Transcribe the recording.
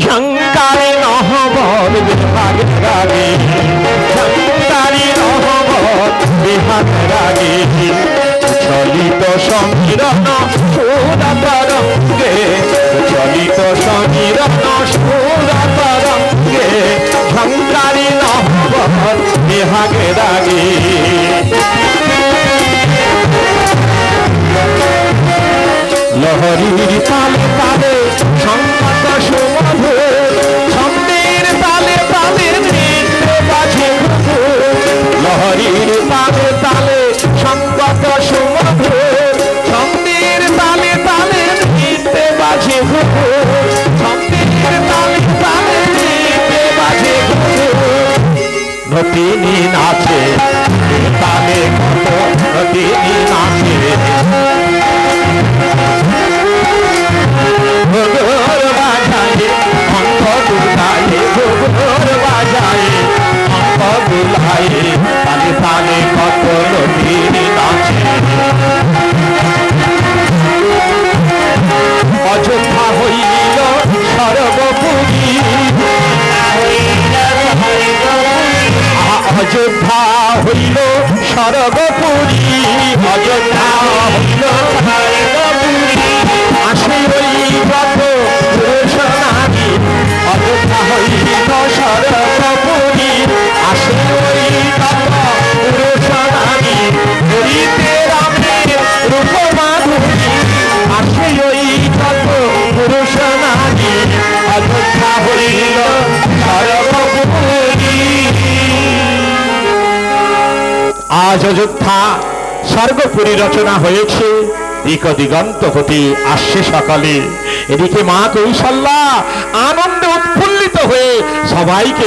ঝঙ্কারি নহবত বিহাগ রাগে, ঝঙ্কারি নহবত বিহাগ রাগে, চলিত সমীরণ সুরতরঙ্গে, চলিত সমীরণ সুরতরঙ্গে, ঝঙ্কারি নহবত বিহাগ রাগে। লহরীর তালে তালে সংকট সুমধুর, ছন্দের তালে তালে নৃত্য বাজে ঘুঘুর। লহরীর তালে তালে সংকট সুমধুর, ছন্দের তালে তালে নৃত্য বাজে ঘুঘুর। ছন্দের তালে তালে নৃত্য বাজে ঘুঘুর। নতিনী নাচে তালে কত, নতিনী নাচে ঘুঘুর বাজায়ে অঙ্ক দুলায়ে, ঘুঘুর বাজায়ে অঙ্ক দুলায়ে, তালে তালে কত নদীর নাচে। অযোধ্যা হইল সর্বপুরী, অযোধ্যা হইল সর্বপুরী, অযোধ্যা হইল সর্বপুরী। আসে ওই কত পুরুষ নারী, অযোধ্যা হইল সর্বপুরী। আসে ওই কত পুরুষ নারী, হরিতে রামের রূপ মাধুরী। আসে ওই কত পুরুষ নারী, অযোধ্যা হইল সর্বপুরী। আজ অযোধ্যা স্বর্গপুরী রচনা হয়েছে, দিক দিগন্ত হতে আসছে সকালে। এদিকে মা কৌশল্যা আনন্দে উৎফুল্লিত হয়ে সবাইকে